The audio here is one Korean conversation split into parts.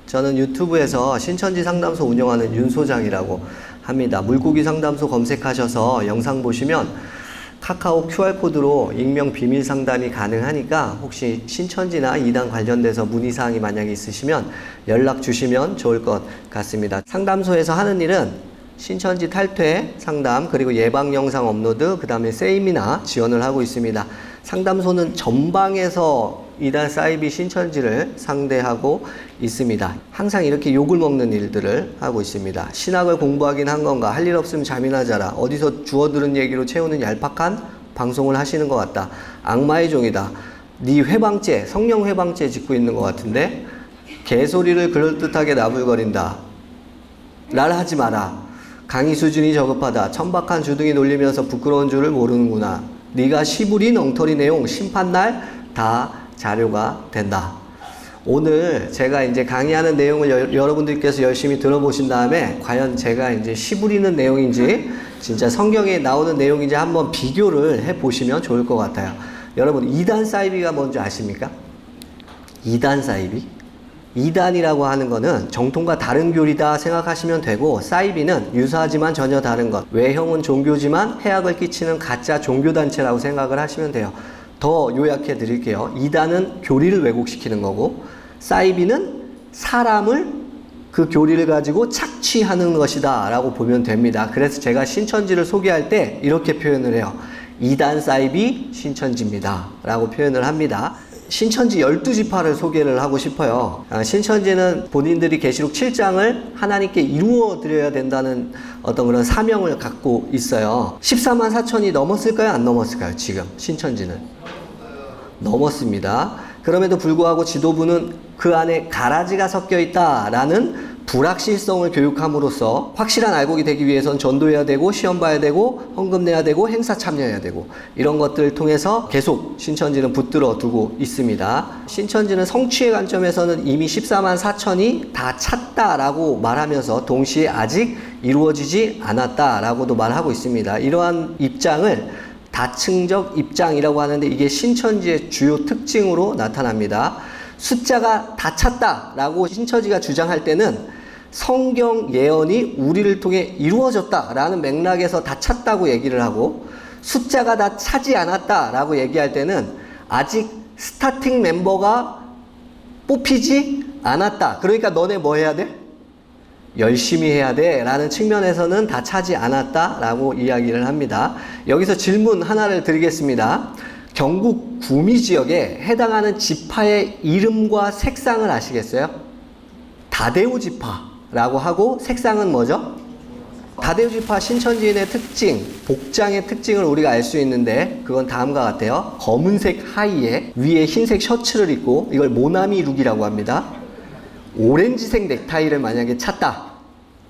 저는 유튜브에서 신천지 상담소 운영하는 윤 소장이라고 합니다. 물고기 상담소 검색하셔서 영상 보시면 카카오 QR코드로 익명 비밀 상담이 가능하니까 혹시 신천지나 이단 관련돼서 문의사항이 만약에 있으시면 연락 주시면 좋을 것 같습니다. 상담소에서 하는 일은 신천지 탈퇴 상담, 그리고 예방 영상 업로드, 그 다음에 세미나 지원을 하고 있습니다. 상담소는 전방에서 이단 사이비 신천지를 상대하고 있습니다. 항상 이렇게 욕을 먹는 일들을 하고 있습니다. 신학을 공부하긴 한 건가, 할 일 없으면 잠이나 자라, 어디서 주워들은 얘기로 채우는 얄팍한 방송을 하시는 것 같다, 악마의 종이다, 네 회방죄, 성령 회방죄 짓고 있는 것 같은데 개소리를 그럴듯하게 나불거린다, 날 하지 마라, 강의 수준이 저급하다, 천박한 주둥이 놀리면서 부끄러운 줄을 모르는구나, 네가 시부린 엉터리 내용 심판날 다 자료가 된다. 오늘 제가 이제 강의하는 내용을 여러분들께서 열심히 들어보신 다음에 과연 제가 이제 시부리는 내용인지 진짜 성경에 나오는 내용인지 한번 비교를 해 보시면 좋을 것 같아요. 여러분, 이단 사이비가 뭔지 아십니까? 이단 사이비? 이단이라고 하는 거는 정통과 다른 교리다 생각하시면 되고, 사이비는 유사하지만 전혀 다른 것, 외형은 종교지만 해악을 끼치는 가짜 종교단체라고 생각을 하시면 돼요. 더 요약해 드릴게요. 이단은 교리를 왜곡시키는 거고, 사이비는 사람을 그 교리를 가지고 착취하는 것이다 라고 보면 됩니다. 그래서 제가 신천지를 소개할 때 이렇게 표현을 해요. 이단 사이비 신천지입니다 라고 표현을 합니다. 신천지 12지파를 소개를 하고 싶어요. 신천지는 본인들이 계시록 7장을 하나님께 이루어 드려야 된다는 어떤 그런 사명을 갖고 있어요. 14만 4천이 넘었을까요? 안 넘었을까요? 지금 신천지는 넘었습니다. 그럼에도 불구하고 지도부는 그 안에 가라지가 섞여 있다라는 불확실성을 교육함으로써 확실한 알곡이 되기 위해서는 전도해야 되고, 시험 봐야 되고, 헌금 내야 되고, 행사 참여해야 되고, 이런 것들을 통해서 계속 신천지는 붙들어 두고 있습니다. 신천지는 성취의 관점에서는 이미 14만 4천이 다 찼다라고 말하면서 동시에 아직 이루어지지 않았다라고도 말하고 있습니다. 이러한 입장을 다층적 입장이라고 하는데, 이게 신천지의 주요 특징으로 나타납니다. 숫자가 다 찼다라고 신천지가 주장할 때는 성경 예언이 우리를 통해 이루어졌다라는 맥락에서 다 찼다고 얘기를 하고, 숫자가 다 차지 않았다라고 얘기할 때는 아직 스타팅 멤버가 뽑히지 않았다, 그러니까 너네 뭐 해야 돼? 열심히 해야 돼 라는 측면에서는 다 차지 않았다 라고 이야기를 합니다. 여기서 질문 하나를 드리겠습니다. 경북 구미 지역에 해당하는 지파의 이름과 색상을 아시겠어요? 다대우 지파라고 하고, 색상은 뭐죠? 다대우 지파 신천지인의 특징, 복장의 특징을 우리가 알 수 있는데, 그건 다음과 같아요. 검은색 하의에 위에 흰색 셔츠를 입고, 이걸 모나미 룩이라고 합니다. 오렌지색 넥타이를 만약에 찼다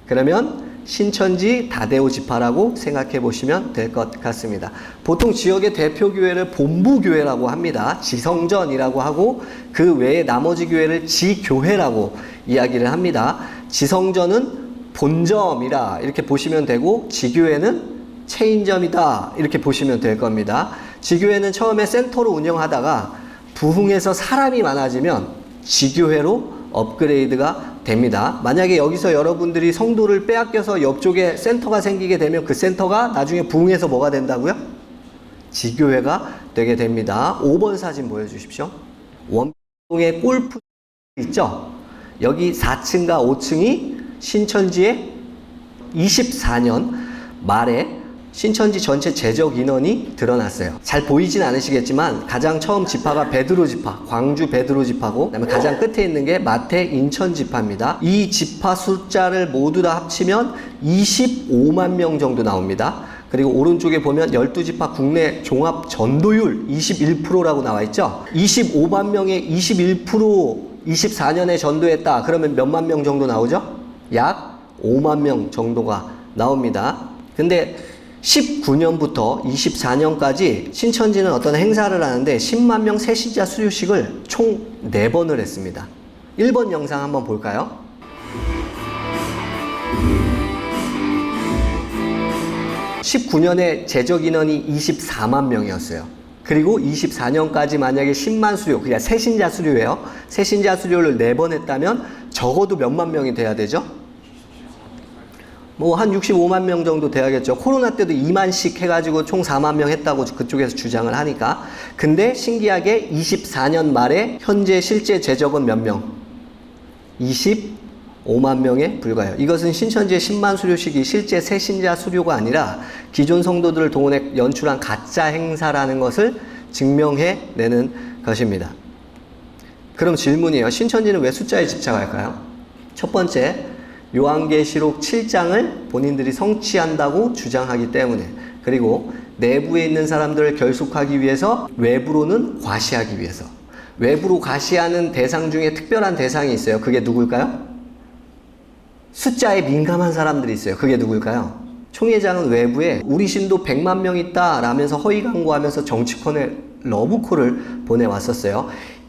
그러면 신천지 다대우 지파라고 생각해 보시면 될 것 같습니다. 보통 지역의 대표 교회를 본부교회라고 합니다. 지성전이라고 하고, 그 외에 나머지 교회를 지교회라고 이야기를 합니다. 지성전은 본점이라 이렇게 보시면 되고, 지교회는 체인점이다 이렇게 보시면 될 겁니다. 지교회는 처음에 센터로 운영하다가 부흥해서 사람이 많아지면 지교회로 업그레이드가 됩니다. 만약에 여기서 여러분들이 성도를 빼앗겨서 옆쪽에 센터가 생기게 되면 그 센터가 나중에 부흥해서 뭐가 된다고요? 지교회가 되게 됩니다. 5번 사진 보여주십시오. 원동의 골프 있죠? 여기 4층과 5층이 신천지의 24년 말에 신천지 전체 재적 인원이 드러났어요. 잘 보이진 않으시겠지만 가장 처음 지파가 베드로 지파, 광주 베드로 지파고, 그다음에 가장 끝에 있는 게 마태 인천 지파입니다. 이 지파 숫자를 모두 다 합치면 25만 명 정도 나옵니다. 그리고 오른쪽에 보면 12지파 국내 종합 전도율 21%라고 나와 있죠. 25만 명의 21% 24년에 전도했다 그러면 몇만 명 정도 나오죠? 약 5만 명 정도가 나옵니다. 근데 19년부터 24년까지 신천지는 어떤 행사를 하는데 10만 명 새신자 수료식을 총 4번을 했습니다. 1번 영상 한번 볼까요? 19년에 재적 인원이 24만 명이었어요. 그리고 24년까지 만약에 10만 수료, 그러니까 새신자 수료예요. 새신자 수료를 4번 했다면 적어도 몇만 명이 돼야 되죠? 뭐 한 65만 명 정도 돼야겠죠. 코로나 때도 2만씩 해가지고 총 4만 명 했다고 그쪽에서 주장을 하니까. 근데 신기하게 24년 말에 현재 실제 제적은 몇 명? 25만 명에 불과해요. 이것은 신천지의 10만 수료식이 실제 새신자 수료가 아니라 기존 성도들을 동원해 연출한 가짜 행사라는 것을 증명해내는 것입니다. 그럼 질문이에요. 신천지는 왜 숫자에 집착할까요? 첫 번째, 요한계시록 7장을 본인들이 성취한다고 주장하기 때문에, 그리고 내부에 있는 사람들을 결속하기 위해서, 외부로는 과시하기 위해서. 외부로 과시하는 대상 중에 특별한 대상이 있어요. 그게 누굴까요? 숫자에 민감한 사람들이 있어요. 그게 누굴까요? 총회장은 외부에 우리 신도 100만 명 있다 라면서 허위 광고하면서 정치권에 러브콜을 보내왔었어요.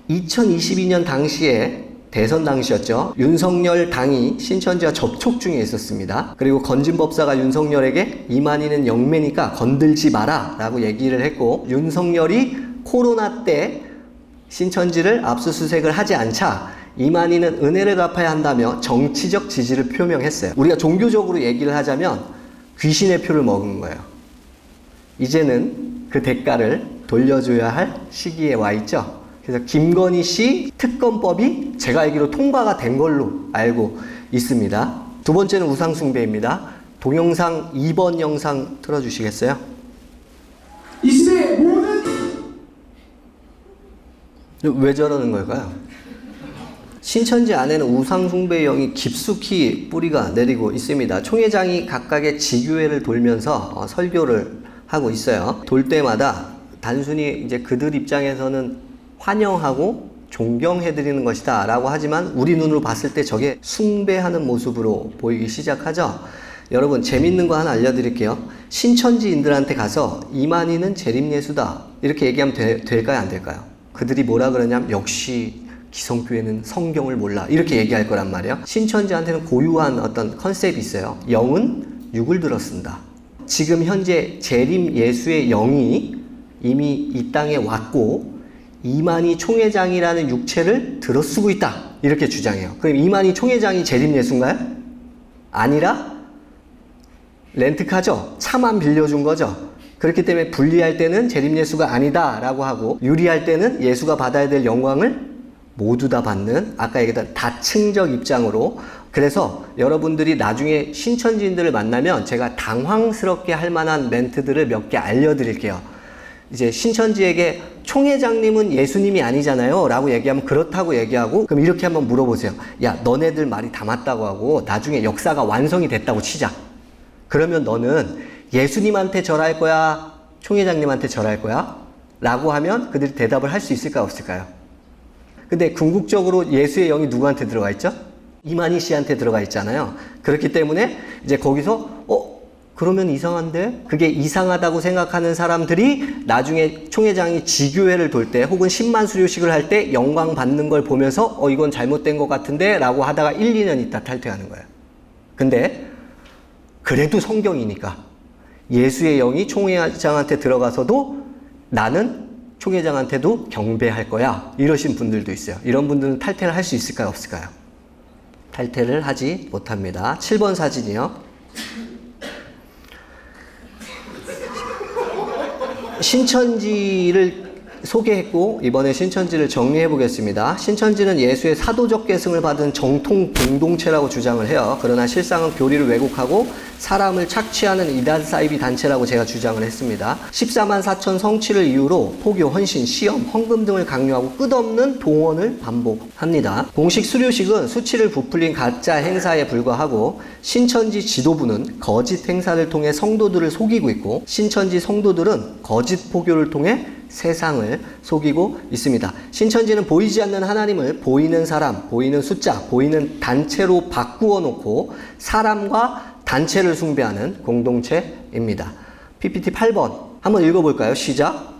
2022년 당시에 대선 당시였죠. 윤석열 당이 신천지와 접촉 중에 있었습니다. 그리고 건진법사가 윤석열에게 이만희는 영매니까 건들지 마라 라고 얘기를 했고, 윤석열이 코로나 때 신천지를 압수수색을 하지 않자 이만희는 은혜를 갚아야 한다며 정치적 지지를 표명했어요. 우리가 종교적으로 얘기를 하자면 귀신의 표를 먹은 거예요. 이제는 그 대가를 돌려줘야 할 시기에 와 있죠. 그래서 김건희 씨 특검법이 제가 알기로 통과가 된 걸로 알고 있습니다. 두 번째는 우상숭배입니다. 동영상 2번 영상 틀어주시겠어요? 이 시대의 모든 왜 저러는 걸까요? 신천지 안에는 우상숭배의 영이 깊숙이 뿌리가 내리고 있습니다. 총회장이 각각의 지교회를 돌면서 설교를 하고 있어요. 돌 때마다 단순히 이제 그들 입장에서는 환영하고 존경해드리는 것이다 라고 하지만 우리 눈으로 봤을 때 저게 숭배하는 모습으로 보이기 시작하죠. 여러분, 재밌는 거 하나 알려드릴게요. 신천지인들한테 가서 이만희는 재림예수다 이렇게 얘기하면 될까요, 안 될까요? 그들이 뭐라 그러냐면 역시 기성교회는 성경을 몰라 이렇게 얘기할 거란 말이에요. 신천지한테는 고유한 어떤 컨셉이 있어요. 영은 육을 들었습니다. 지금 현재 재림 예수의 영이 이미 이 땅에 왔고 이만희 총회장이라는 육체를 들어쓰고 있다 이렇게 주장해요. 그럼 이만희 총회장이 재림 예수인가요? 아니라 렌트카죠. 차만 빌려준 거죠. 그렇기 때문에 분리할 때는 재림 예수가 아니다 라고 하고, 유리할 때는 예수가 받아야 될 영광을 모두 다 받는, 아까 얘기했던 다층적 입장으로. 그래서 여러분들이 나중에 신천지인들을 만나면 제가 당황스럽게 할 만한 멘트들을 몇 개 알려드릴게요. 이제 신천지에게 총회장님은 예수님이 아니잖아요 라고 얘기하면 그렇다고 얘기하고, 그럼 이렇게 한번 물어보세요. 야, 너네들 말이 다 맞다고 하고 나중에 역사가 완성이 됐다고 치자. 그러면 너는 예수님한테 절할 거야, 총회장님한테 절할 거야? 라고 하면 그들이 대답을 할 수 있을까요, 없을까요? 근데 궁극적으로 예수의 영이 누구한테 들어가 있죠? 이만희 씨한테 들어가 있잖아요. 그렇기 때문에 이제 거기서 그러면 이상한데? 그게 이상하다고 생각하는 사람들이 나중에 총회장이 지교회를 돌 때 혹은 10만 수료식을 할 때 영광 받는 걸 보면서 이건 잘못된 것 같은데 라고 하다가 1, 2년 있다 탈퇴하는 거예요. 근데 그래도 성경이니까 예수의 영이 총회장한테 들어가서도 나는 총회장한테도 경배할 거야 이러신 분들도 있어요. 이런 분들은 탈퇴를 할 수 있을까요, 없을까요? 탈퇴를 하지 못합니다. 7번 사진이요. 신천지를 소개했고 이번에 신천지를 정리해 보겠습니다. 신천지는 예수의 사도적 계승을 받은 정통 공동체라고 주장을 해요. 그러나 실상은 교리를 왜곡하고 사람을 착취하는 이단 사이비 단체라고 제가 주장을 했습니다. 14만 4천 성취를 이유로 포교, 헌신, 시험, 헌금 등을 강요하고 끝없는 동원을 반복합니다. 공식 수료식은 수치를 부풀린 가짜 행사에 불과하고, 신천지 지도부는 거짓 행사를 통해 성도들을 속이고 있고, 신천지 성도들은 거짓 포교를 통해 세상을 속이고 있습니다. 신천지는 보이지 않는 하나님을 보이는 사람, 보이는 숫자, 보이는 단체로 바꾸어 놓고 사람과 단체를 숭배하는 공동체입니다. PPT 8번 한번 읽어볼까요? 시작.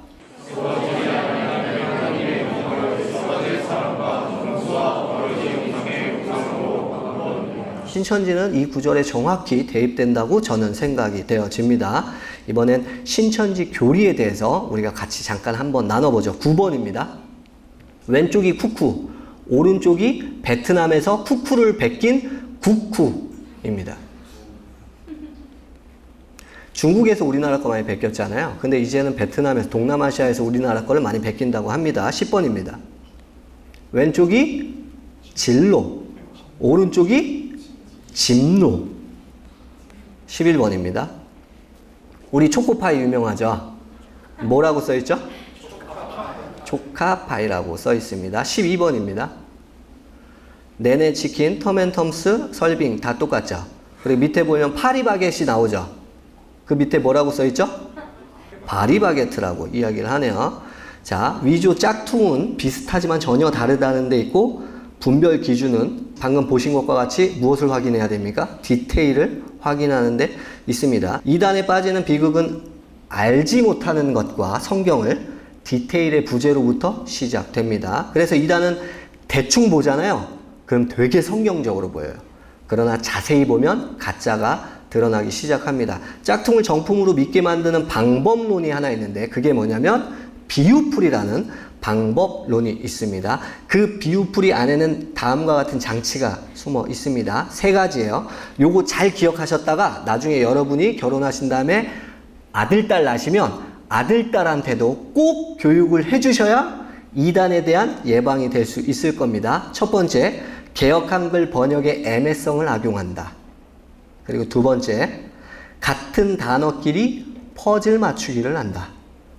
신천지는 이 구절에 정확히 대입된다고 저는 생각이 되어집니다. 이번엔 신천지 교리에 대해서 우리가 같이 잠깐 한번 나눠보죠. 9번입니다. 왼쪽이 쿠쿠, 오른쪽이 베트남에서 쿠쿠를 베낀 국쿠입니다. 중국에서 우리나라 거 많이 베꼈잖아요. 근데 이제는 베트남에서 동남아시아에서 우리나라 거를 많이 베낀다고 합니다. 10번입니다. 왼쪽이 진로, 오른쪽이 진로. 11번입니다. 우리 초코파이 유명하죠? 뭐라고 써있죠? 초카파이라고 써있습니다. 12번입니다. 네네치킨, 텀앤텀스, 설빙 다 똑같죠? 그리고 밑에 보면 파리바게트이 나오죠? 그 밑에 뭐라고 써있죠? 바리바게트라고 이야기를 하네요. 자, 위조 짝퉁은 비슷하지만 전혀 다르다는 데 있고 분별 기준은 방금 보신 것과 같이 무엇을 확인해야 됩니까? 디테일을 확인하는 데 있습니다. 2단에 빠지는 비극은 알지 못하는 것과 성경을 디테일의 부재로부터 시작됩니다. 그래서 2단은 대충 보잖아요. 그럼 되게 성경적으로 보여요. 그러나 자세히 보면 가짜가 드러나기 시작합니다. 짝퉁을 정품으로 믿게 만드는 방법론이 하나 있는데 그게 뭐냐면 비유풀이라는 방법론이 있습니다. 그 비유풀이 안에는 다음과 같은 장치가 숨어 있습니다. 3가지예요. 요거 잘 기억하셨다가 나중에 여러분이 결혼하신 다음에 아들, 딸 낳으시면 아들, 딸한테도 꼭 교육을 해주셔야 이단에 대한 예방이 될 수 있을 겁니다. 첫 번째, 개역 한글 번역의 애매성을 악용한다. 그리고 2번째, 같은 단어끼리 퍼즐 맞추기를 한다.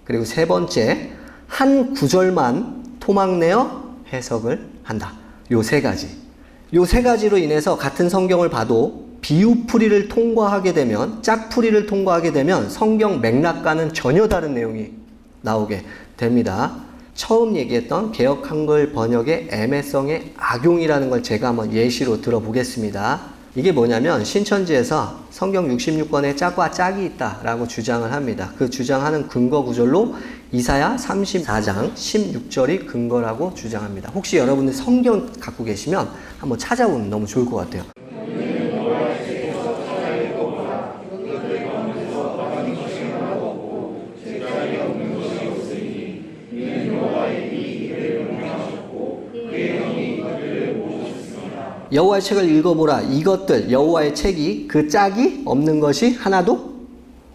그리고 3번째, 한 구절만 토막내어 해석을 한다. 요 3가지. 요 3가지로 인해서 같은 성경을 봐도 비유풀이를 통과하게 되면, 짝풀이를 통과하게 되면 성경 맥락과는 전혀 다른 내용이 나오게 됩니다. 처음 얘기했던 개역 한글 번역의 애매성의 악용이라는 걸 제가 한번 예시로 들어보겠습니다. 이게 뭐냐면 신천지에서 성경 66권에 짝과 짝이 있다라고 주장을 합니다. 그 주장하는 근거 구절로 이사야 34장 16절이 근거라고 주장합니다. 혹시 여러분들 성경 갖고 계시면 한번 찾아보면 너무 좋을 것 같아요. 여호와의 책을 읽어보라. 이것들 여호와의 책이 그 짝이 없는 것이 하나도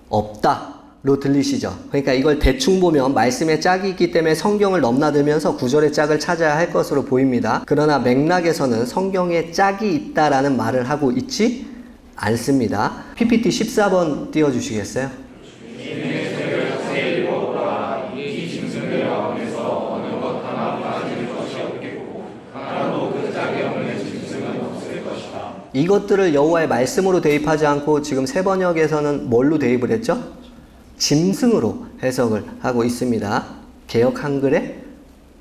없다로 들리시죠. 그러니까 이걸 대충 보면 말씀에 짝이 있기 때문에 성경을 넘나들면서 구절의 짝을 찾아야 할 것으로 보입니다. 그러나 맥락에서는 성경에 짝이 있다라는 말을 하고 있지 않습니다. PPT 14번 띄워주시겠어요? 이것들을 여호와의 말씀으로 대입하지 않고 지금 새 번역에서는 뭘로 대입을 했죠? 짐승으로 해석을 하고 있습니다. 개역 한글에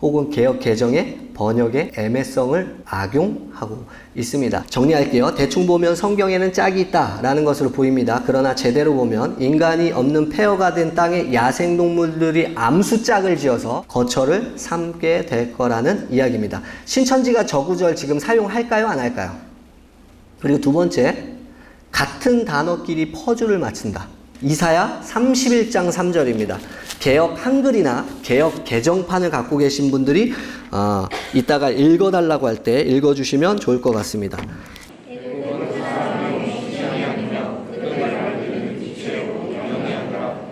혹은 개역 개정의 번역의 애매성을 악용하고 있습니다. 정리할게요. 대충 보면 성경에는 짝이 있다라는 것으로 보입니다. 그러나 제대로 보면 인간이 없는 폐허가 된 땅에 야생동물들이 암수짝을 지어서 거처를 삼게 될 거라는 이야기입니다. 신천지가 저 구절 지금 사용할까요? 안 할까요? 그리고 2번째, 같은 단어끼리 퍼즐을 맞춘다. 이사야 31장 3절입니다. 개역 한글이나 개역 개정판을 갖고 계신 분들이 이따가 읽어달라고 할 때 읽어주시면 좋을 것 같습니다.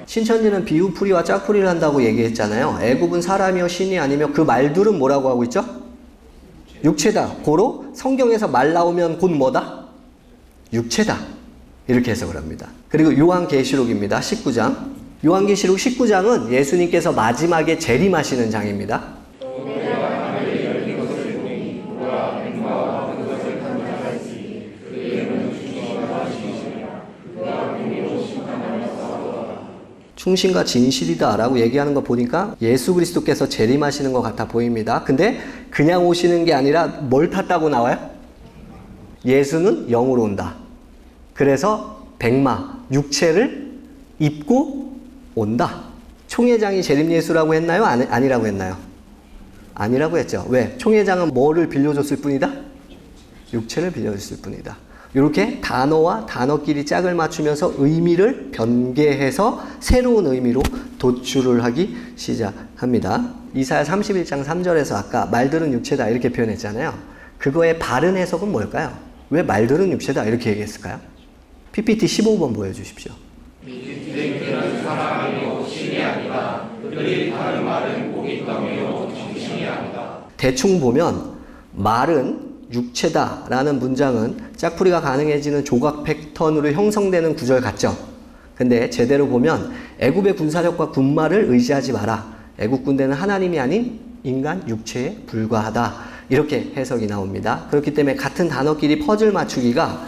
신천지는 비유풀이와 짝풀이를 한다고 얘기했잖아요. 애굽은 사람이요 신이 아니며 그 말들은 뭐라고 하고 있죠? 육체다. 고로 성경에서 말 나오면 곧 뭐다? 육체다. 이렇게 해석을 합니다. 그리고 요한계시록입니다. 19장. 요한계시록 19장은 예수님께서 마지막에 재림하시는 장입니다. 충신과 진실이다 라고 얘기하는 거 보니까 예수 그리스도께서 재림하시는 것 같아 보입니다. 근데 그냥 오시는 게 아니라 뭘 탔다고 나와요? 예수는 영으로 온다. 그래서 백마, 육체를 입고 온다. 총회장이 재림 예수라고 했나요? 아니라고 했나요? 아니라고 했죠. 왜? 총회장은 뭐를 빌려줬을 뿐이다? 육체를 빌려줬을 뿐이다. 이렇게 단어와 단어끼리 짝을 맞추면서 의미를 변개해서 새로운 의미로 도출을 하기 시작합니다. 합니다. 이사야 31장 3절에서 아까 말들은 육체다 이렇게 표현했잖아요. 그거의 바른 해석은 뭘까요? 왜 말들은 육체다 이렇게 얘기했을까요? PPT 15번 보여주십시오. 믿는 사람이요 신이 아니다. 그들이 하는 말은 고깃덩이요 정신이 아니다. 대충 보면 말은 육체다라는 문장은 짝풀이가 가능해지는 조각 패턴으로 형성되는 구절 같죠. 근데 제대로 보면 애굽의 군사력과 군마를 의지하지 마라. 애국 군대는 하나님이 아닌 인간 육체에 불과하다. 이렇게 해석이 나옵니다. 그렇기 때문에 같은 단어끼리 퍼즐 맞추기가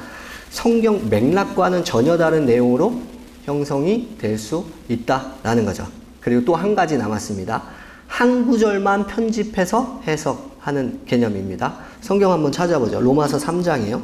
성경 맥락과는 전혀 다른 내용으로 형성이 될 수 있다라는 거죠. 그리고 또 한 가지 남았습니다. 한 구절만 편집해서 해석하는 개념입니다. 성경 한번 찾아보죠. 로마서 3장이에요.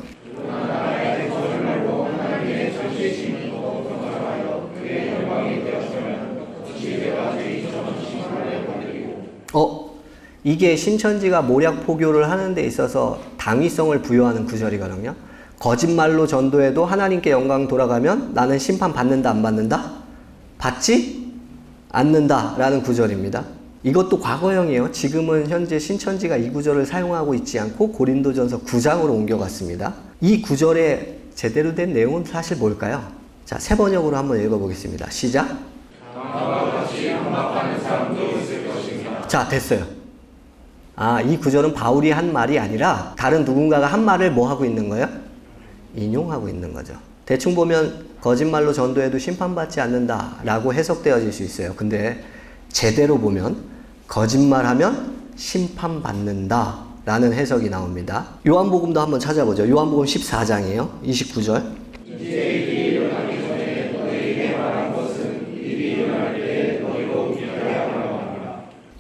이게 신천지가 모략 포교를 하는 데 있어서 당위성을 부여하는 구절이거든요. 거짓말로 전도해도 하나님께 영광 돌아가면 나는 심판 받는다 안 받는다? 받지 않는다 라는 구절입니다. 이것도 과거형이에요. 지금은 현재 신천지가 이 구절을 사용하고 있지 않고 고린도전서 9장으로 옮겨갔습니다. 이 구절의 제대로 된 내용은 사실 뭘까요? 자, 세 번역으로 한번 읽어보겠습니다. 시작. 자, 됐어요. 이 구절은 바울이 한 말이 아니라 다른 누군가가 한 말을 뭐 하고 있는 거예요? 인용하고 있는 거죠. 대충 보면 거짓말로 전도해도 심판받지 않는다라고 해석되어질 수 있어요. 근데 제대로 보면 거짓말하면 심판받는다라는 해석이 나옵니다. 요한복음도 한번 찾아보죠. 요한복음 14장이에요. 29절.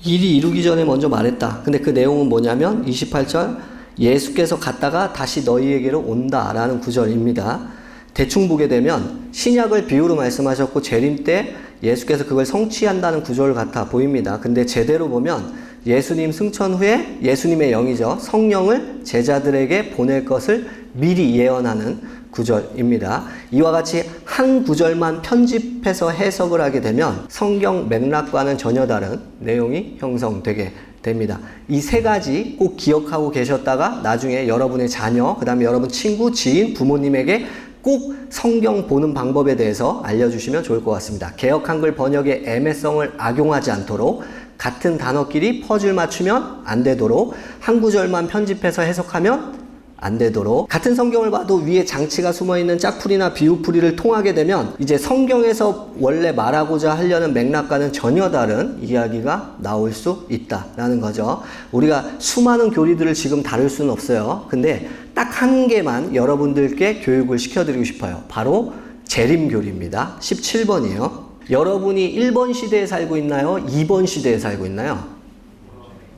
일이 이루기 전에 먼저 말했다. 근데 그 내용은 뭐냐면 28절 예수께서 갔다가 다시 너희에게로 온다라는 구절입니다. 대충 보게 되면 신약을 비유로 말씀하셨고 재림 때 예수께서 그걸 성취한다는 구절 같아 보입니다. 근데 제대로 보면 예수님 승천 후에 예수님의 영이죠. 성령을 제자들에게 보낼 것을 미리 예언하는 구절입니다. 이와 같이 한 구절만 편집해서 해석을 하게 되면 성경 맥락과는 전혀 다른 내용이 형성되게 됩니다. 이 세 가지 꼭 기억하고 계셨다가 나중에 여러분의 자녀, 그 다음에 여러분 친구, 지인, 부모님에게 꼭 성경 보는 방법에 대해서 알려주시면 좋을 것 같습니다. 개역 한글 번역의 애매성을 악용하지 않도록 같은 단어끼리 퍼즐 맞추면 안 되도록 한 구절만 편집해서 해석하면 안 되도록 같은 성경을 봐도 위에 장치가 숨어있는 짝풀이나 비유풀이를 통하게 되면 이제 성경에서 원래 말하고자 하려는 맥락과는 전혀 다른 이야기가 나올 수 있다라는 거죠. 우리가 수많은 교리들을 지금 다룰 수는 없어요. 근데 딱 한 개만 여러분들께 교육을 시켜드리고 싶어요. 바로 재림교리입니다. 17번이에요. 여러분이 1번 시대에 살고 있나요? 2번 시대에 살고 있나요?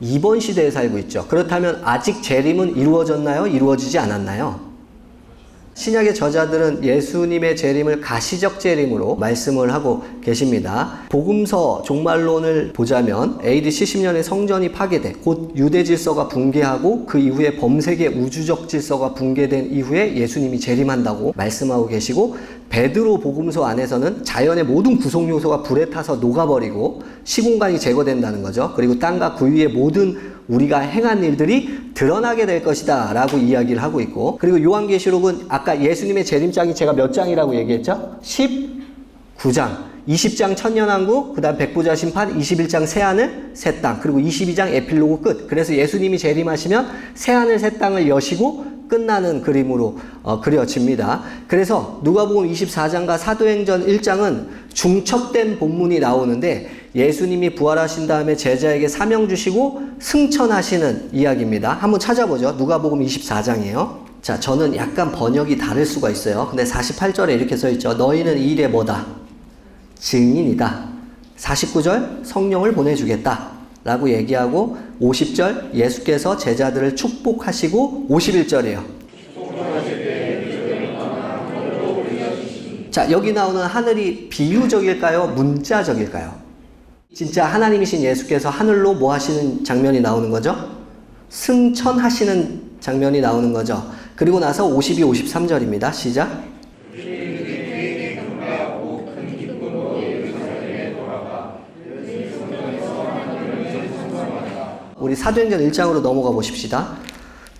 2번 시대에 살고 있죠. 그렇다면 아직 재림은 이루어졌나요? 이루어지지 않았나요? 신약의 저자들은 예수님의 재림을 가시적 재림으로 말씀을 하고 계십니다. 복음서 종말론을 보자면 AD 70년에 성전이 파괴돼 곧 유대 질서가 붕괴하고 그 이후에 범세계 우주적 질서가 붕괴된 이후에 예수님이 재림한다고 말씀하고 계시고 베드로 복음서 안에서는 자연의 모든 구성 요소가 불에 타서 녹아버리고 시공간이 제거된다는 거죠. 그리고 땅과 그 위의 모든 우리가 행한 일들이 드러나게 될 것이다 라고 이야기를 하고 있고, 그리고 요한계시록은 아까 예수님의 재림장이 제가 몇 장이라고 얘기했죠? 19장 20장 천년왕국, 그 다음 백보자 심판, 21장 새하늘 새 땅, 그리고 22장 에필로그 끝. 그래서 예수님이 재림하시면 새하늘 새 땅을 여시고 끝나는 그림으로 그려집니다. 그래서 누가복음 24장과 사도행전 1장은 중첩된 본문이 나오는데 예수님이 부활하신 다음에 제자에게 사명 주시고 승천하시는 이야기입니다. 한번 찾아보죠. 누가복음 24장이에요. 자, 저는 약간 번역이 다를 수가 있어요. 근데 48절에 이렇게 써있죠. 너희는 이 일에 뭐다? 증인이다. 49절 성령을 보내주겠다 라고 얘기하고 50절 예수께서 제자들을 축복하시고 51절이에요. 자, 여기 나오는 하늘이 비유적일까요? 문자적일까요? 진짜 하나님이신 예수께서 하늘로 뭐 하시는 장면이 나오는 거죠? 승천하시는 장면이 나오는 거죠. 그리고 나서 52, 53절입니다. 시작. 우리 사도행전 1장으로 넘어가 보십시다.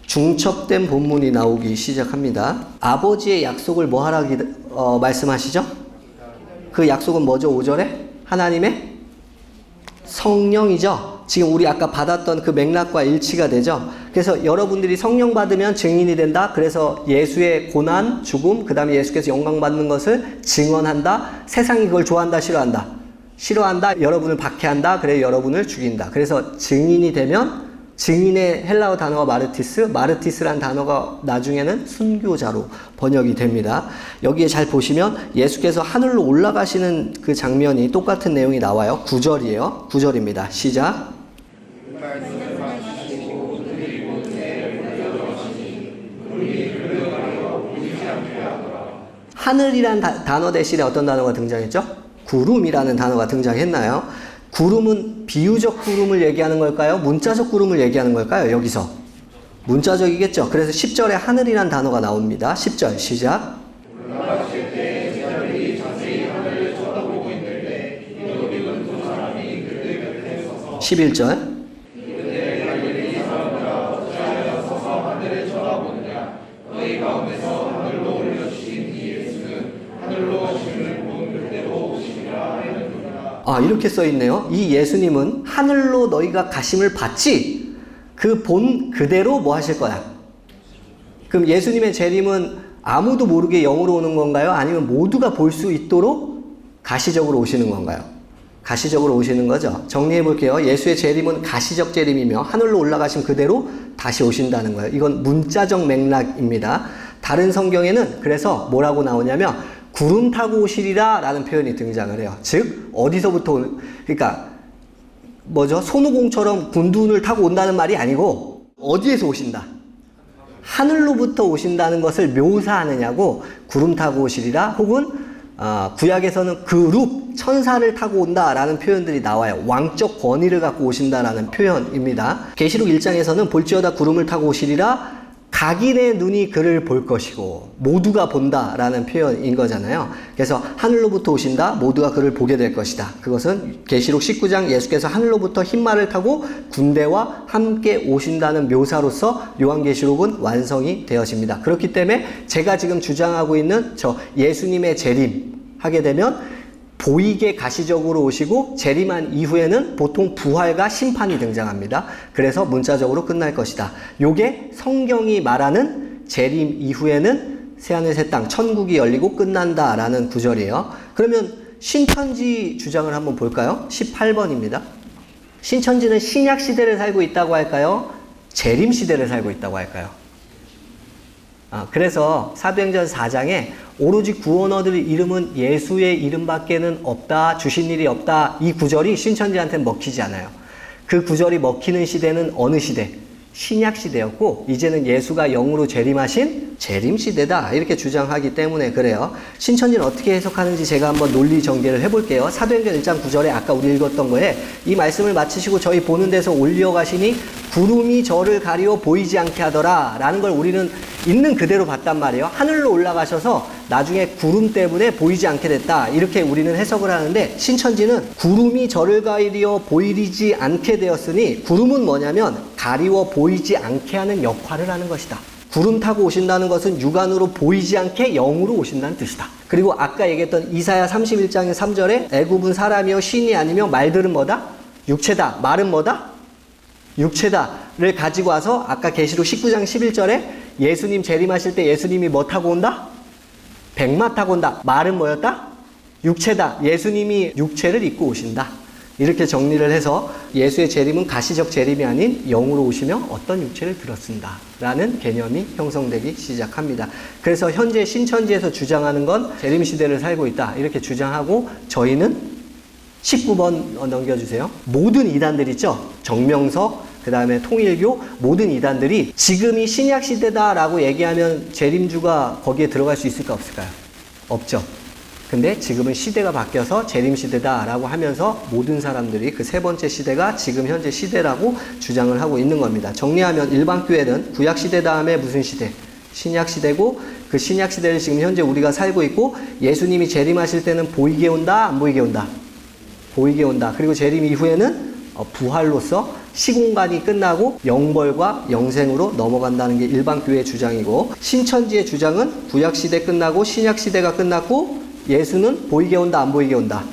중첩된 본문이 나오기 시작합니다. 아버지의 약속을 뭐 하라 말씀하시죠? 그 약속은 뭐죠? 5절에? 하나님의 성령이죠. 지금 우리 아까 받았던 그 맥락과 일치가 되죠. 그래서 여러분들이 성령 받으면 증인이 된다. 그래서 예수의 고난, 죽음, 그 다음에 예수께서 영광 받는 것을 증언한다. 세상이 그걸 좋아한다, 싫어한다? 싫어한다. 여러분을 박해한다. 그래 여러분을 죽인다. 그래서 증인이 되면 증인의 헬라어 단어가 마르티스란 단어가 나중에는 순교자로 번역이 됩니다. 여기에 잘 보시면 예수께서 하늘로 올라가시는 그 장면이 똑같은 내용이 나와요. 9절이에요. 9절입니다. 시작. 하늘이란 단어 대신에 어떤 단어가 등장했죠? 구름이라는 단어가 등장했나요? 구름은 비유적 구름을 얘기하는 걸까요? 문자적 구름을 얘기하는 걸까요? 여기서 문자적이겠죠. 그래서 10절에 하늘이란 단어가 나옵니다. 10절 시작. 올라가실 때 제자들이 자세히 하늘을 쳐다보고 있는데 이도 읽은 두 사람이 그들 곁에 서서 11절. 그때 갈릴리 사람들아 어찌하여 서서 하늘을 쳐다보느냐 너희 가운데서 하늘로 올려주신 이 예수는 하늘로 오심을 본 그대로 오시리라 하였느니라. 이렇게 써 있네요. 이 예수님은 하늘로 너희가 가심을 받지 그 본 그대로 뭐 하실 거야? 그럼 예수님의 재림은 아무도 모르게 영으로 오는 건가요? 아니면 모두가 볼 수 있도록 가시적으로 오시는 건가요? 가시적으로 오시는 거죠. 정리해 볼게요. 예수의 재림은 가시적 재림이며 하늘로 올라가신 그대로 다시 오신다는 거예요. 이건 문자적 맥락입니다. 다른 성경에는 그래서 뭐라고 나오냐면 구름 타고 오시리라 라는 표현이 등장을 해요. 즉 어디서부터 그러니까 뭐죠? 손오공처럼 군둔을 타고 온다는 말이 아니고 어디에서 오신다? 하늘로부터 오신다는 것을 묘사하느냐고 구름 타고 오시리라 혹은 구약에서는 그룹 천사를 타고 온다라는 표현들이 나와요. 왕적 권위를 갖고 오신다라는 표현입니다. 계시록 1장에서는 볼지어다 구름을 타고 오시리라 각인의 눈이 그를 볼 것이고 모두가 본다라는 표현인 거잖아요. 그래서 하늘로부터 오신다. 모두가 그를 보게 될 것이다. 그것은 계시록 19장 예수께서 하늘로부터 흰말을 타고 군대와 함께 오신다는 묘사로서 요한계시록은 완성이 되어집니다. 그렇기 때문에 제가 지금 주장하고 있는 저 예수님의 재림 하게 되면 보이게 가시적으로 오시고 재림한 이후에는 보통 부활과 심판이 등장합니다. 그래서 문자적으로 끝날 것이다. 요게 성경이 말하는 재림 이후에는 새하늘 새 땅 천국이 열리고 끝난다라는 구절이에요. 그러면 신천지 주장을 한번 볼까요? 18번입니다. 신천지는 신약 시대를 살고 있다고 할까요? 재림 시대를 살고 있다고 할까요? 그래서 사도행전 4장에 오로지 구원얻을 이름은 예수의 이름밖에는 없다. 주신 일이 없다. 이 구절이 신천지한테는 먹히지 않아요. 그 구절이 먹히는 시대는 어느 시대? 신약 시대였고 이제는 예수가 영으로 재림하신 재림 시대다. 이렇게 주장하기 때문에 그래요. 신천지는 어떻게 해석하는지 제가 한번 논리 전개를 해볼게요. 사도행전 1장 9절에 아까 우리 읽었던 거에 이 말씀을 마치시고 저희 보는 데서 올려가시니 구름이 저를 가리워 보이지 않게 하더라 라는 걸 우리는 있는 그대로 봤단 말이에요. 하늘로 올라가셔서 나중에 구름 때문에 보이지 않게 됐다. 이렇게 우리는 해석을 하는데 신천지는 구름이 저를 가리워 보이지 않게 되었으니 구름은 뭐냐면 가리워 보이지 않게 하는 역할을 하는 것이다. 구름 타고 오신다는 것은 육안으로 보이지 않게 영으로 오신다는 뜻이다. 그리고 아까 얘기했던 이사야 31장 3절에 애굽은 사람이요 신이 아니며 말들은 뭐다? 육체다. 말은 뭐다? 육체다를 가지고 와서 아까 계시록 19장 11절에 예수님 재림하실 때 예수님이 뭐 타고 온다? 백마 타고 온다. 말은 뭐였다? 육체다. 예수님이 육체를 입고 오신다. 이렇게 정리를 해서 예수의 재림은 가시적 재림이 아닌 영으로 오시며 어떤 육체를 들었습니다. 라는 개념이 형성되기 시작합니다. 그래서 현재 신천지에서 주장하는 건 재림 시대를 살고 있다. 이렇게 주장하고 저희는 19번 넘겨주세요. 모든 이단들 있죠? 정명석, 그 다음에 통일교, 모든 이단들이 지금이 신약 시대다라고 얘기하면 재림주가 거기에 들어갈 수 있을까 없을까요? 없죠. 근데 지금은 시대가 바뀌어서 재림 시대다라고 하면서 모든 사람들이 그 세 번째 시대가 지금 현재 시대라고 주장을 하고 있는 겁니다. 정리하면 일반 교회는 구약 시대 다음에 무슨 시대? 신약 시대고 그 신약 시대를 지금 현재 우리가 살고 있고 예수님이 재림하실 때는 보이게 온다, 안 보이게 온다? 보이게 온다. 그리고 재림 이후에는 부활로서 시공간이 끝나고 영벌과 영생으로 넘어간다는 게 일반 교회의 주장이고, 신천지의 주장은 구약시대 끝나고 신약시대가 끝났고 예수는 보이게 온다, 안 보이게 온다?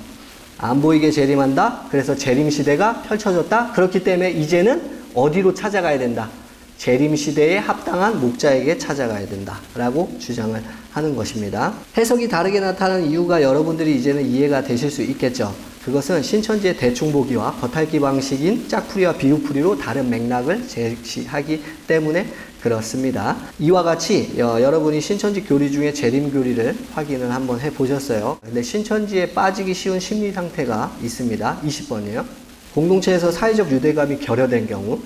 안 보이게 재림한다. 그래서 재림시대가 펼쳐졌다. 그렇기 때문에 이제는 어디로 찾아가야 된다? 재림시대에 합당한 목자에게 찾아가야 된다 라고 주장을 하는 것입니다. 해석이 다르게 나타나는 이유가 여러분들이 이제는 이해가 되실 수 있겠죠. 그것은 신천지의 대충보기와 겉핥기 방식인 짝풀이와 비유풀이로 다른 맥락을 제시하기 때문에 그렇습니다. 이와 같이 여러분이 신천지 교리 중에 재림교리를 확인을 한번 해보셨어요. 근데 신천지에 빠지기 쉬운 심리 상태가 있습니다. 20번이에요. 공동체에서 사회적 유대감이 결여된 경우,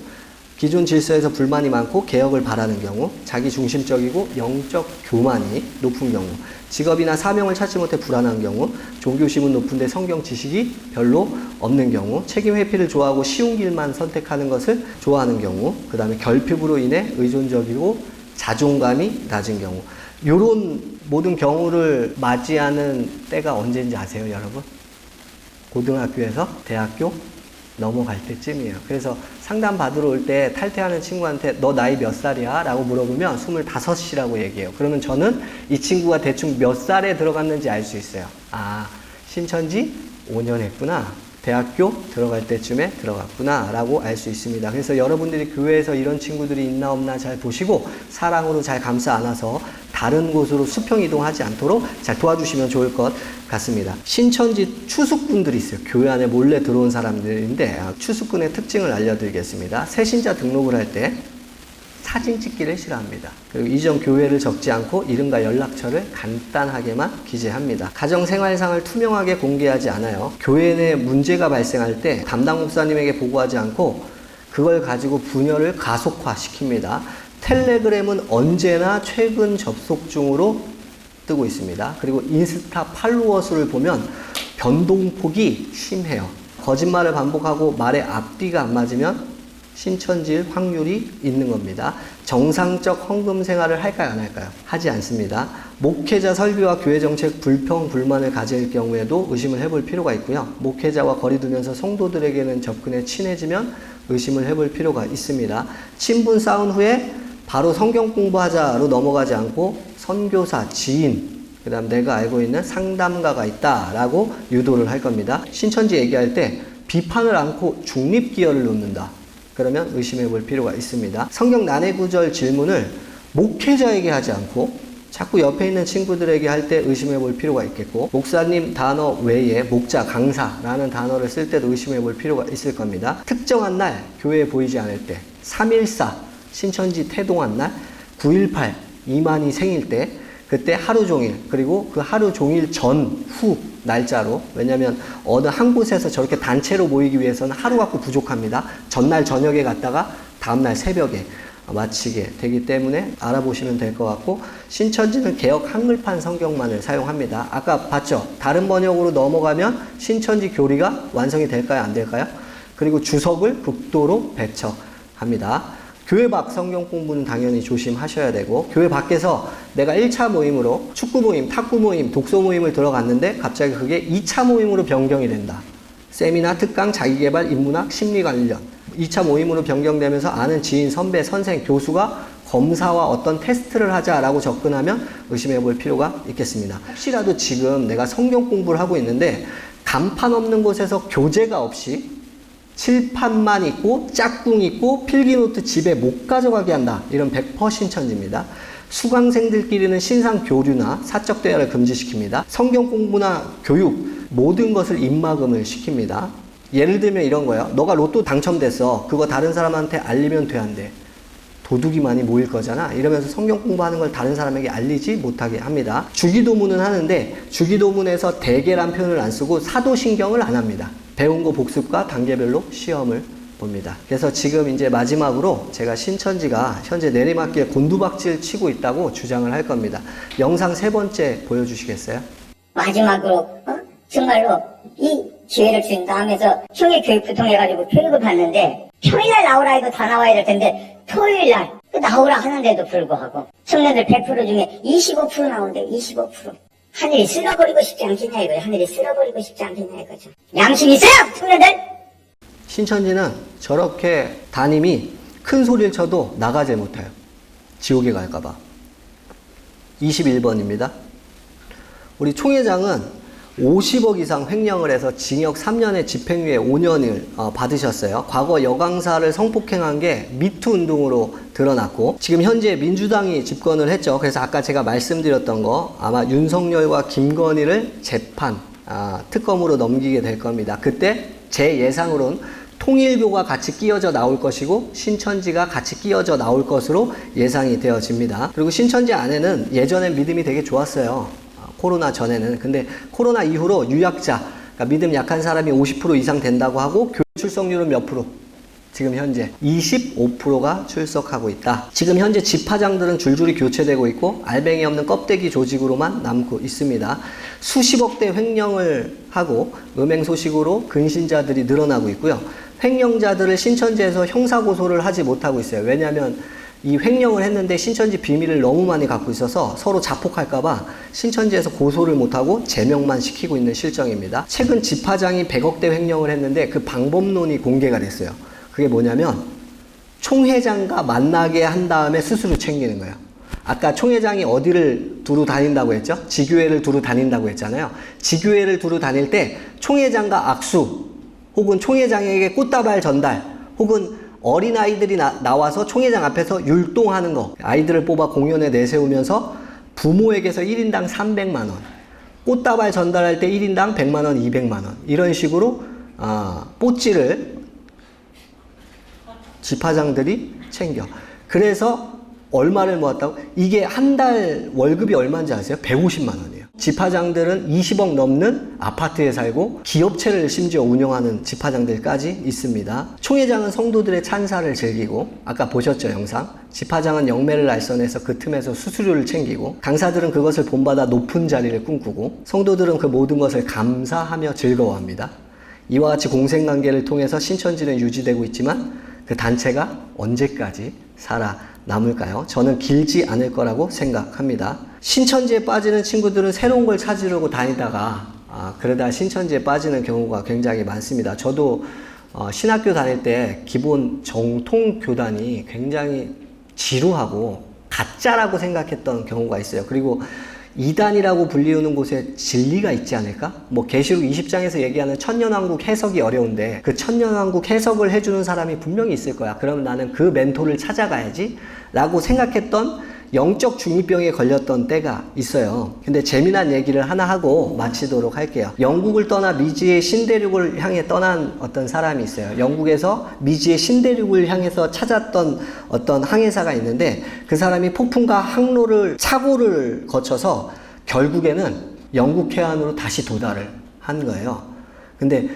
기존 질서에서 불만이 많고 개혁을 바라는 경우, 자기 중심적이고 영적 교만이 높은 경우, 직업이나 사명을 찾지 못해 불안한 경우, 종교심은 높은데 성경 지식이 별로 없는 경우, 책임 회피를 좋아하고 쉬운 길만 선택하는 것을 좋아하는 경우, 그 다음에 결핍으로 인해 의존적이고 자존감이 낮은 경우, 이런 모든 경우를 맞이하는 때가 언제인지 아세요, 여러분? 고등학교에서 대학교 넘어갈 때쯤이에요. 그래서 상담 받으러 올 때 탈퇴하는 친구한테 너 나이 몇 살이야? 라고 물어보면 25이라고 얘기해요. 그러면 저는 이 친구가 대충 몇 살에 들어갔는지 알 수 있어요. 아, 신천지 5년 했구나. 대학교 들어갈 때쯤에 들어갔구나 라고 알 수 있습니다. 그래서 여러분들이 교회에서 이런 친구들이 있나 없나 잘 보시고 사랑으로 잘 감싸 안아서 다른 곳으로 수평 이동하지 않도록 잘 도와주시면 좋을 것 같습니다. 신천지 추수꾼들이 있어요. 교회 안에 몰래 들어온 사람들인데 추수꾼의 특징을 알려드리겠습니다. 새신자 등록을 할 때 사진 찍기를 싫어합니다. 그리고 이전 교회를 적지 않고 이름과 연락처를 간단하게만 기재합니다. 가정생활상을 투명하게 공개하지 않아요. 교회 내 문제가 발생할 때 담당 목사님에게 보고하지 않고 그걸 가지고 분열을 가속화시킵니다. 텔레그램은 언제나 최근 접속 중으로 뜨고 있습니다. 그리고 인스타 팔로워 수를 보면 변동폭이 심해요. 거짓말을 반복하고 말의 앞뒤가 안 맞으면 신천지일 확률이 있는 겁니다. 정상적 헌금 생활을 할까요, 안 할까요? 하지 않습니다. 목회자 설교와 교회 정책 불평, 불만을 가질 경우에도 의심을 해볼 필요가 있고요. 목회자와 거리두면서 성도들에게는 접근해 친해지면 의심을 해볼 필요가 있습니다. 친분 싸운 후에 바로 성경 공부하자로 넘어가지 않고 선교사, 지인, 그 다음 내가 알고 있는 상담가가 있다라고 유도를 할 겁니다. 신천지 얘기할 때 비판을 않고 중립기여를 놓는다. 그러면 의심해 볼 필요가 있습니다. 성경 난해 구절 질문을 목회자에게 하지 않고 자꾸 옆에 있는 친구들에게 할 때 의심해 볼 필요가 있겠고, 목사님 단어 외에 목자, 강사라는 단어를 쓸 때도 의심해 볼 필요가 있을 겁니다. 특정한 날 교회에 보이지 않을 때, 3.14 신천지 태동한 날, 9.18 이만희 생일 때, 그때 하루 종일, 그리고 그 하루 종일 후 날짜로, 왜냐면 어느 한 곳에서 저렇게 단체로 모이기 위해서는 하루 갖고 부족합니다. 전날 저녁에 갔다가 다음날 새벽에 마치게 되기 때문에 알아보시면 될 것 같고, 신천지는 개역 한글판 성경만을 사용합니다. 아까 봤죠? 다른 번역으로 넘어가면 신천지 교리가 완성이 될까요? 안 될까요? 그리고 주석을 극도로 배척합니다. 교회 밖 성경 공부는 당연히 조심하셔야 되고, 교회 밖에서 내가 1차 모임으로 축구 모임, 탁구 모임, 독서 모임을 들어갔는데 갑자기 그게 2차 모임으로 변경이 된다. 세미나, 특강, 자기개발, 인문학, 심리관련 2차 모임으로 변경되면서 아는 지인, 선배, 선생, 교수가 검사와 어떤 테스트를 하자라고 접근하면 의심해 볼 필요가 있겠습니다. 혹시라도 지금 내가 성경 공부를 하고 있는데 간판 없는 곳에서 교재가 없이 칠판만 있고 짝꿍 있고 필기노트 집에 못 가져가게 한다. 이런 100% 신천지입니다. 수강생들끼리는 신상 교류나 사적 대화를 금지시킵니다. 성경 공부나 교육 모든 것을 입막음을 시킵니다. 예를 들면 이런 거예요. 너가 로또 당첨됐어. 그거 다른 사람한테 알리면 돼, 안 돼? 도둑이 많이 모일 거잖아. 이러면서 성경 공부하는 걸 다른 사람에게 알리지 못하게 합니다. 주기도문은 하는데 주기도문에서 대개란 표현을 안 쓰고 사도신경을 안 합니다. 배운 거 복습과 단계별로 시험을 봅니다. 그래서 지금 이제 마지막으로 제가 신천지가 현재 내리막길 곤두박질 치고 있다고 주장을 할 겁니다. 영상 3번째 보여주시겠어요? 마지막으로 정말로 이 기회를 준다 하면서 형의 교육부 통해가지고 교육을 받는데 평일날 나오라 해도 다 나와야 될 텐데 토요일날 나오라 하는데도 불구하고 청년들 100% 중에 25% 나오는데 25%. 하늘이 쓸어버리고 싶지 않겠냐 이거죠. 하늘이 쓸어버리고 싶지 않겠냐 이거죠. 양심 있어요 청년들! 신천지는 저렇게 담임이 큰 소리를 쳐도 나가지 못해요. 지옥에 갈까봐. 21번입니다. 우리 총회장은 50억 이상 횡령을 해서 징역 3년에 집행유예 5년을 받으셨어요. 과거 여강사를 성폭행한 게 미투 운동으로 드러났고 지금 현재 민주당이 집권을 했죠. 그래서 아까 제가 말씀드렸던 거 아마 윤석열과 김건희를 재판 특검으로 넘기게 될 겁니다. 그때 제 예상으로는 통일교가 같이 끼어져 나올 것이고 신천지가 같이 끼어져 나올 것으로 예상이 되어집니다. 그리고 신천지 안에는 예전엔 믿음이 되게 좋았어요. 코로나 전에는. 근데 코로나 이후로 유약자, 그러니까 믿음 약한 사람이 50% 이상 된다고 하고 교회 출석률은 몇 프로? 지금 현재 25%가 출석하고 있다. 지금 현재 집화장들은 줄줄이 교체되고 있고 알뱅이 없는 껍데기 조직으로만 남고 있습니다. 수십억 대 횡령을 하고 음행 소식으로 근신자들이 늘어나고 있고요. 횡령자들을 신천지에서 형사고소를 하지 못하고 있어요. 왜냐하면 이 횡령을 했는데 신천지 비밀을 너무 많이 갖고 있어서 서로 자폭할까봐 신천지에서 고소를 못하고 제명만 시키고 있는 실정입니다. 최근 집화장이 100억대 횡령을 했는데 그 방법론이 공개가 됐어요. 그게 뭐냐면 총회장과 만나게 한 다음에 스스로 챙기는 거예요. 아까 총회장이 어디를 두루 다닌다고 했죠? 지교회를 두루 다닌다고 했잖아요. 지교회를 두루 다닐 때 총회장과 악수 혹은 총회장에게 꽃다발 전달 혹은 어린아이들이 나와서 총회장 앞에서 율동하는 거, 아이들을 뽑아 공연에 내세우면서 부모에게서 1인당 300만원, 꽃다발 전달할 때 1인당 100만원, 200만원 이런 식으로 뽀찌를 집화장들이 챙겨. 그래서 얼마를 모았다고? 이게 한 달 월급이 얼마인지 아세요? 150만 원이에요. 집화장들은 20억 넘는 아파트에 살고 기업체를 심지어 운영하는 집화장들까지 있습니다. 총회장은 성도들의 찬사를 즐기고 아까 보셨죠 영상? 집화장은 영매를 알선해서 그 틈에서 수수료를 챙기고 강사들은 그것을 본받아 높은 자리를 꿈꾸고 성도들은 그 모든 것을 감사하며 즐거워합니다. 이와 같이 공생관계를 통해서 신천지는 유지되고 있지만 그 단체가 언제까지 살아남을까요? 저는 길지 않을 거라고 생각합니다. 신천지에 빠지는 친구들은 새로운 걸 찾으려고 다니다가 그러다 신천지에 빠지는 경우가 굉장히 많습니다. 저도 신학교 다닐 때 기본 정통교단이 굉장히 지루하고 가짜라고 생각했던 경우가 있어요. 그리고 이단이라고 불리우는 곳에 진리가 있지 않을까? 뭐 계시록 20장에서 얘기하는 천년왕국 해석이 어려운데 그 천년왕국 해석을 해주는 사람이 분명히 있을 거야. 그럼 나는 그 멘토를 찾아가야지 라고 생각했던 영적 중이병에 걸렸던 때가 있어요. 근데 재미난 얘기를 하나 하고 마치도록 할게요. 영국을 떠나 미지의 신대륙을 향해 떠난 어떤 사람이 있어요. 영국에서 미지의 신대륙을 향해서 찾았던 어떤 항해사가 있는데 그 사람이 폭풍과 항로를 착오를 거쳐서 결국에는 영국 해안으로 다시 도달을 한 거예요. 근데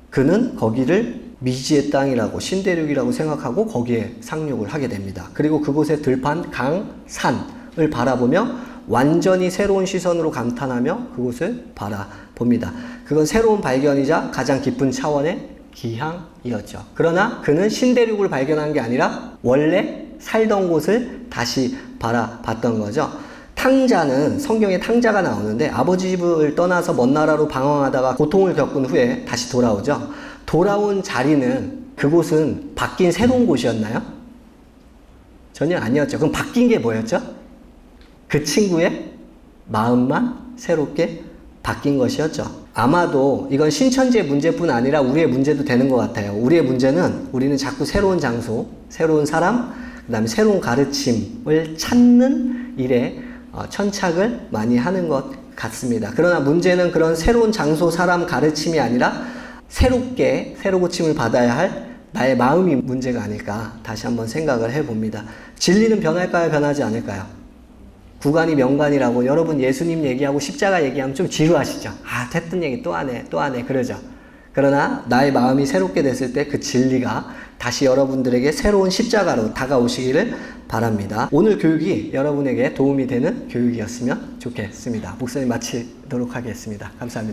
그는 거기를 미지의 땅이라고 신대륙이라고 생각하고 거기에 상륙을 하게 됩니다. 그리고 그곳에 들판 강산을 바라보며 완전히 새로운 시선으로 감탄하며 그곳을 바라봅니다. 그건 새로운 발견이자 가장 깊은 차원의 기향이었죠. 그러나 그는 신대륙을 발견한 게 아니라 원래 살던 곳을 다시 바라봤던 거죠. 탕자는 성경에 탕자가 나오는데 아버지 집을 떠나서 먼 나라로 방황하다가 고통을 겪은 후에 다시 돌아오죠. 돌아온 자리는 그곳은 바뀐 새로운 곳이었나요? 전혀 아니었죠. 그럼 바뀐 게 뭐였죠? 그 친구의 마음만 새롭게 바뀐 것이었죠. 아마도 이건 신천지의 문제뿐 아니라 우리의 문제도 되는 것 같아요. 우리의 문제는 우리는 자꾸 새로운 장소, 새로운 사람, 그 다음에 새로운 가르침을 찾는 일에 천착을 많이 하는 것 같습니다. 그러나 문제는 그런 새로운 장소, 사람, 가르침이 아니라 새롭게 새로 고침을 받아야 할 나의 마음이 문제가 아닐까 다시 한번 생각을 해봅니다. 진리는 변할까요? 변하지 않을까요? 구간이 명간이라고 여러분 예수님 얘기하고 십자가 얘기하면 좀 지루하시죠? 됐던 얘기 또 하네 그러죠. 그러나 나의 마음이 새롭게 됐을 때 그 진리가 다시 여러분들에게 새로운 십자가로 다가오시기를 바랍니다. 오늘 교육이 여러분에게 도움이 되는 교육이었으면 좋겠습니다. 목사님 마치도록 하겠습니다. 감사합니다.